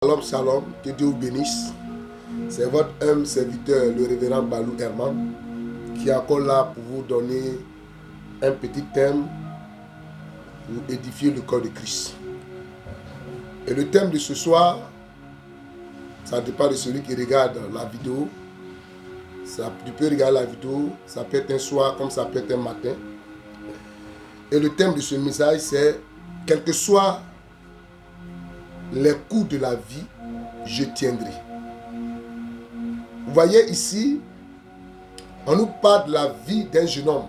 Shalom, shalom, que Dieu vous bénisse. C'est votre humble serviteur, le révérend Balou Herman, qui est encore là pour vous donner un petit thème pour édifier le corps de Christ. Et le thème de ce soir, ça dépend de celui qui regarde la vidéo. Tu peux regarder la vidéo, ça peut être un soir comme ça peut être un matin. Et le thème de ce message, c'est « Quel que soit les coups de la vie, je tiendrai. » Vous voyez ici, on nous parle de la vie d'un jeune homme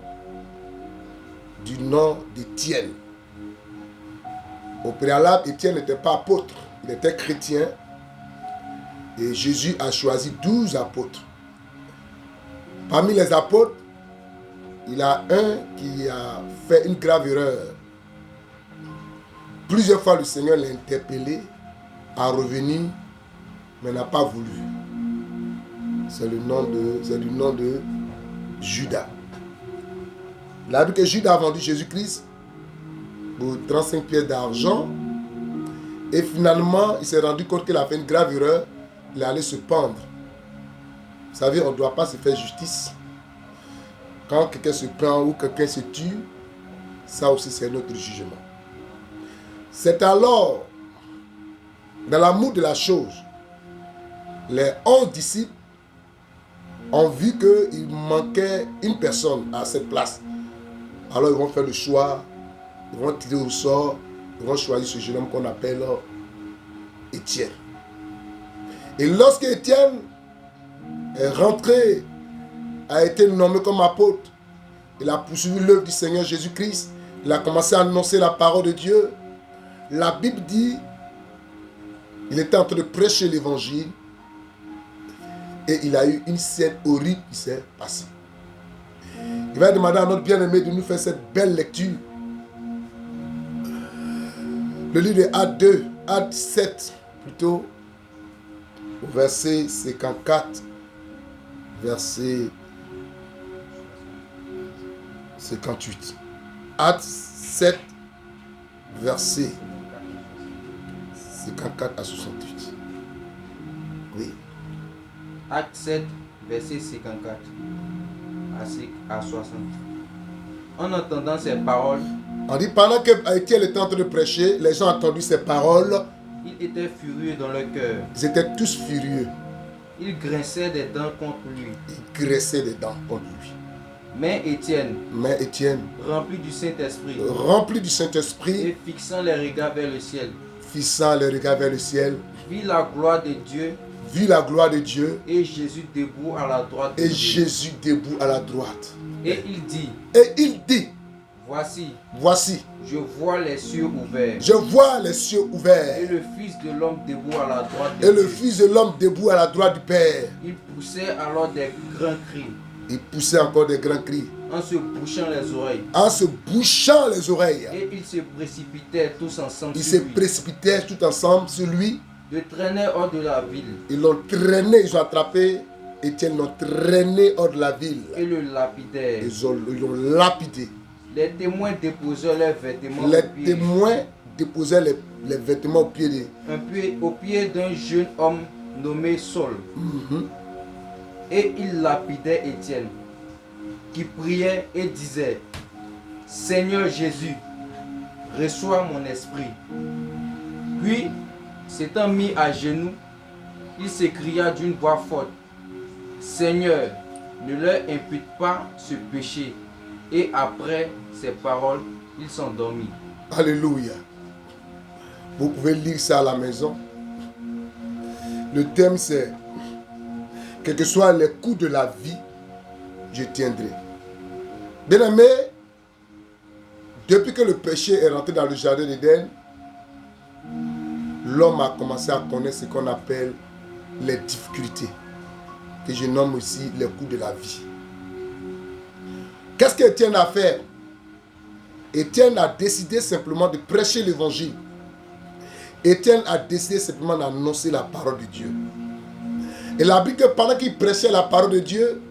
du nom d'Étienne. Au préalable, Étienne n'était pas apôtre, il était chrétien. Et Jésus a choisi 12 apôtres. Parmi les apôtres, il y a un qui a fait une grave erreur. Plusieurs fois, le Seigneur l'a interpellé à revenir, mais n'a pas voulu. C'est du nom de Judas. Il a vu que Judas a vendu Jésus-Christ pour 35 pièces d'argent. Et finalement, il s'est rendu compte qu'il a fait une grave erreur. Il est allé se pendre. Vous savez, on ne doit pas se faire justice. Quand quelqu'un se prend ou quelqu'un se tue, ça aussi c'est notre jugement. C'est alors, dans l'amour de la chose, les 11 disciples ont vu qu'il manquait une personne à cette place. Alors ils vont faire le choix, ils vont tirer au sort, ils vont choisir ce jeune homme qu'on appelle Étienne. Et lorsque Étienne est rentré, a été nommé comme apôtre, il a poursuivi l'œuvre du Seigneur Jésus-Christ, il a commencé à annoncer la parole de Dieu. La Bible dit, il était en train de prêcher l'évangile et il a eu une scène horrible qui s'est passée. Il va demander à notre bien-aimé de nous faire cette belle lecture. Le livre de Actes 2, Actes 7 plutôt, au verset 54, verset 58. Actes 7, verset 54 à 68. Oui. Acte 7, verset 54 à 60. En entendant ces paroles, On dit pendant qu'Étienne était en train de prêcher, les gens ont entendu ces paroles. ils étaient furieux dans leur cœur. Ils étaient tous furieux. Ils grinçaient des dents contre lui. Ils graissaient des dents contre lui. Mais Étienne, rempli du Saint-Esprit, et fixant les regards vers le ciel, vit la gloire de Dieu, et Jésus debout à la droite de Dieu. Et il dit, voici, je vois les cieux ouverts, et le Fils de l'homme debout à la droite du Père. Il poussait alors des grands cris. Il poussait encore des grands cris. En se bouchant les oreilles. Et ils se précipitaient tous ensemble sur lui. Le traînaient hors de la ville. Ils l'ont traîné, ils ont attrapé Étienne, l'ont traîné hors de la ville. Et le lapidèrent. Ils l'ont lapidé. Les témoins déposèrent leurs vêtements au pied d'un jeune homme nommé Saul. Et il lapidait Étienne, qui priait et disait, Seigneur Jésus, reçois mon esprit. Puis, s'étant mis à genoux, il s'écria d'une voix forte, Seigneur, ne leur impute pas ce péché. Et après ces paroles, il s'endormit. Alléluia. Vous pouvez lire ça à la maison. Le thème c'est quels que soient les coups de la vie, je tiendrai. Bien aimé, depuis que le péché est rentré dans le jardin d'Éden, l'homme a commencé à connaître ce qu'on appelle les difficultés, que je nomme aussi les coups de la vie. Qu'est-ce qu'Étienne a fait? Étienne a décidé simplement de prêcher l'évangile. Étienne a décidé simplement d'annoncer la parole de Dieu. Et la Bible dit que pendant qu'il prêchait la parole de Dieu,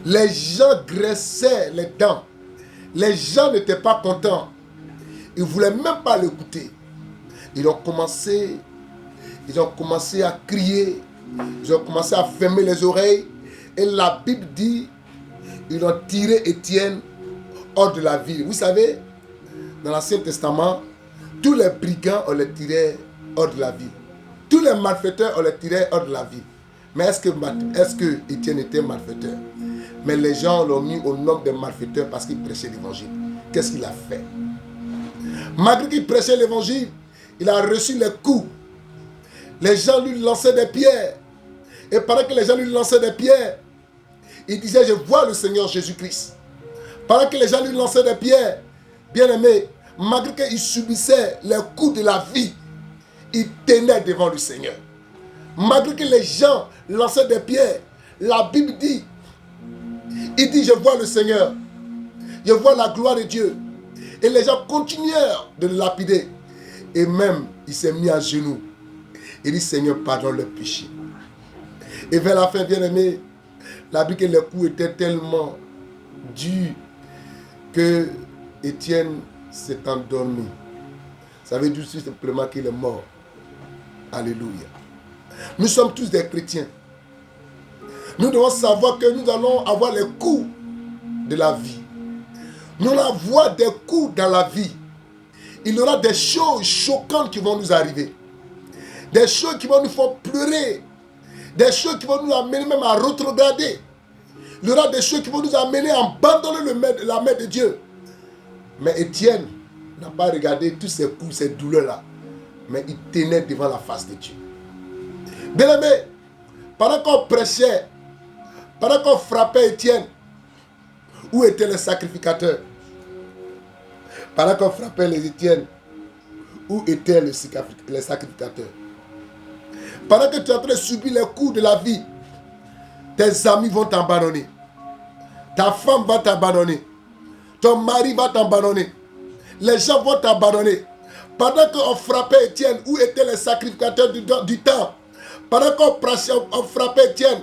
les gens graissaient les dents. Les gens n'étaient pas contents. Ils ne voulaient même pas l'écouter. Ils ont commencé Ils ont commencé à crier. Ils ont commencé à fermer les oreilles. Et la Bible dit, ils ont tiré Étienne hors de la ville. Vous savez, dans l'Ancien Testament, tous les brigands, on les tirait hors de la ville. Tous les malfaiteurs, on les tirait hors de la ville. Mais est-ce que Étienne était malfaiteur? Mais les gens l'ont mis au nom des malfaiteurs parce qu'il prêchait l'évangile. Qu'est-ce qu'il a fait? Malgré qu'il prêchait l'évangile, il a reçu les coups. Les gens lui lançaient des pierres. Et pendant que les gens lui lançaient des pierres, il disait, je vois le Seigneur Jésus-Christ. Pendant que les gens lui lançaient des pierres, bien aimé, malgré qu'il subissait les coups de la vie, il tenait devant le Seigneur. Malgré que les gens lançaient des pierres, la Bible dit, il dit, je vois le Seigneur, je vois la gloire de Dieu. Et les gens continuèrent de le lapider. Et même, il s'est mis à genoux. Il dit, Seigneur, pardonne le péché. Et vers la fin, bien aimé, la Bible dit que les coups étaient tellement durs que Étienne s'est endormi. Ça veut dire tout simplement qu'il est mort. Alléluia. Nous sommes tous des chrétiens. Nous devons savoir que nous allons avoir les coups de la vie. Nous allons avoir des coups dans la vie. Il y aura des choses choquantes qui vont nous arriver. Des choses qui vont nous faire pleurer. Des choses qui vont nous amener même à rétrograder. Il y aura des choses qui vont nous amener à abandonner la main de Dieu. Mais Étienne n'a pas regardé tous ces coups, ces douleurs-là. Mais il tenait devant la face de Dieu. Bien aimé, pendant qu'on prêchait, pendant qu'on frappait Étienne, où étaient les sacrificateurs? Pendant qu'on frappait les Étienne, où étaient les sacrificateurs? Pendant que tu es en train de subir les coups de la vie, tes amis vont t'abandonner. Ta femme va t'abandonner. Ton mari va t'abandonner. Les gens vont t'abandonner. Pendant qu'on frappait Étienne, où étaient les sacrificateurs du temps? Pendant qu'on frappait Étienne,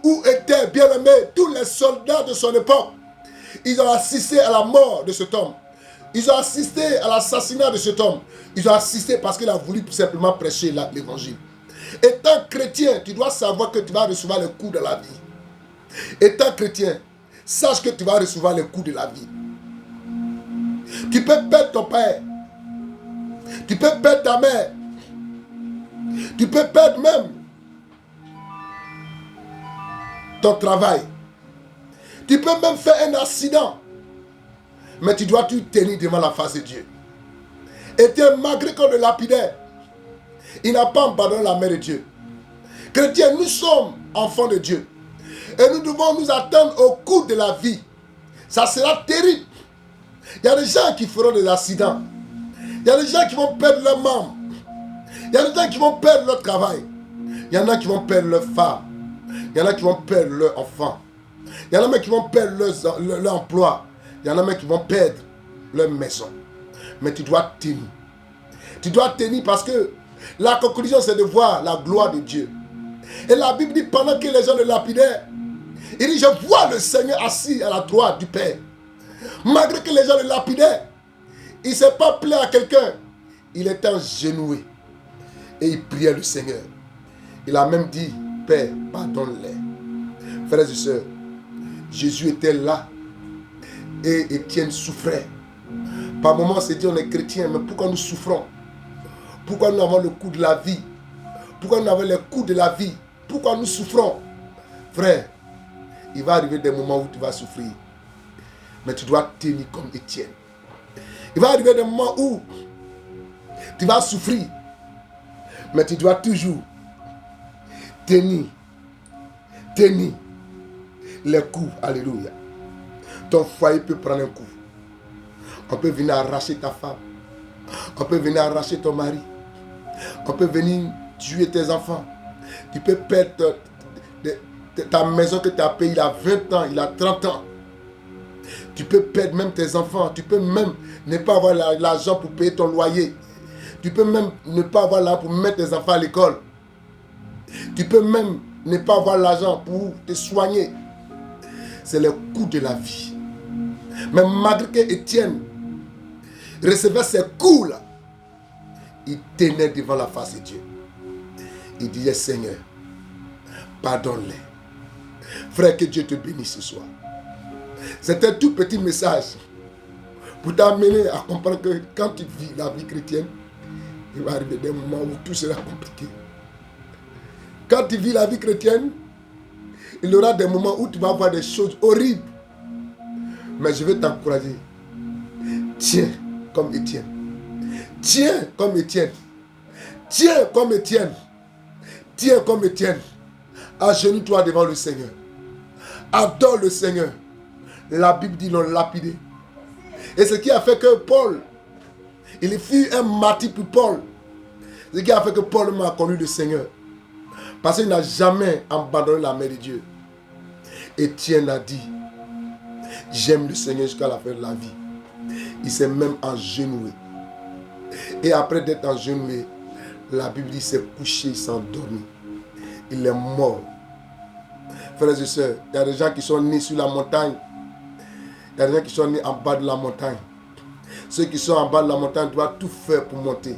où étaient, bien aimés, tous les soldats de son époque? Ils ont assisté à la mort de cet homme. Ils ont assisté à l'assassinat de cet homme. Ils ont assisté parce qu'il a voulu tout simplement prêcher l'évangile. Étant chrétien, tu dois savoir que tu vas recevoir les coups de la vie. Étant chrétien, sache que tu vas recevoir les coups de la vie. Tu peux perdre ton père. Tu peux perdre ta mère. Tu peux perdre même ton travail. Tu peux même faire un accident. Mais tu dois tout tenir devant la face de Dieu. Et malgré qu'on le lapidait, il n'a pas abandonné la main de Dieu. Chrétiens, nous sommes enfants de Dieu. Et nous devons nous attendre au coup de la vie. Ça sera terrible. Il y a des gens qui feront des accidents. Il y a des gens qui vont perdre leurs membres. Il y a des gens qui vont perdre leur travail. Il y en a qui vont perdre leur femme. Il y en a qui vont perdre leurs enfants. Il y en a même qui vont perdre leur emploi. Il y en a même qui vont perdre leur maison. Mais tu dois tenir. Tu dois tenir parce que la conclusion, c'est de voir la gloire de Dieu. Et la Bible dit, pendant que les gens le lapidaient, il dit, je vois le Seigneur assis à la droite du Père. Malgré que les gens le lapidaient, il ne s'est pas plaint à quelqu'un. Il était agenouillé. Et il priait le Seigneur. Il a même dit, Père, pardonne-les. Frères et sœurs, Jésus était là. Et Étienne souffrait. Par moments, on s'est dit, on est chrétien, mais pourquoi nous souffrons? Pourquoi nous avons le coup de la vie? Pourquoi nous avons les coups de la vie? Pourquoi nous souffrons? Frère, il va arriver des moments où tu vas souffrir. Mais tu dois tenir comme Étienne. Il va arriver des moments où tu vas souffrir. Mais tu dois toujours tenir les coups. Alléluia. Ton foyer peut prendre un coup. On peut venir arracher ta femme. On peut venir arracher ton mari. On peut venir tuer tes enfants. Tu peux perdre ta maison que tu as payée il a 20 ans, il a 30 ans. Tu peux perdre même tes enfants. Tu peux même ne pas avoir l'argent pour payer ton loyer. Tu peux même ne pas avoir l'argent pour mettre tes enfants à l'école. Tu peux même ne pas avoir l'argent pour te soigner. C'est le coût de la vie. Mais malgré que Étienne recevait ces coups-là, il tenait devant la face de Dieu. il disait Seigneur, pardonne-les. Frère, que Dieu te bénisse ce soir. C'est un tout petit message pour t'amener à comprendre que quand tu vis la vie chrétienne, il va arriver des moments où tout sera compliqué. Quand tu vis la vie chrétienne, il y aura des moments où tu vas voir des choses horribles. Mais je veux t'encourager. Tiens comme Étienne. Tiens comme Étienne. Tiens comme Étienne. Tiens comme Étienne. Agenouille-toi devant le Seigneur. Adore le Seigneur. La Bible dit l'ont lapidé. Et ce qui a fait que Paul, il fut un martyr pour Paul. Ce qui a fait que Paul m'a connu le Seigneur. Parce qu'il n'a jamais abandonné la main de Dieu. Étienne a dit, j'aime le Seigneur jusqu'à la fin de la vie. Il s'est même agenouillé. Et après d'être agenouillé, la Bible dit, il s'est couché, il s'est endormi. Il est mort. Frères et sœurs, il y a des gens qui sont nés sur la montagne. Il y a des gens qui sont nés en bas de la montagne. Ceux qui sont en bas de la montagne doivent tout faire pour monter.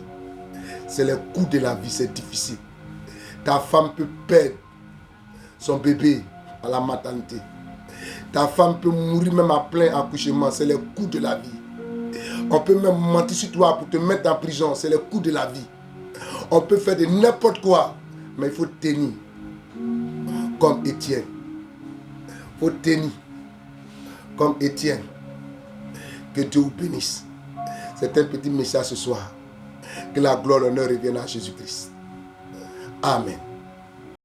C'est les coups de la vie, c'est difficile. Ta femme peut perdre son bébé à la maternité. Ta femme peut mourir même à plein accouchement. C'est les coups de la vie. On peut même mentir sur toi pour te mettre en prison. C'est les coups de la vie. On peut faire de n'importe quoi. Mais il faut tenir. Comme Étienne. Il faut tenir. Comme Étienne. Que Dieu vous bénisse. C'est un petit message ce soir. Que la gloire et l'honneur revienne à Jésus-Christ. Amen.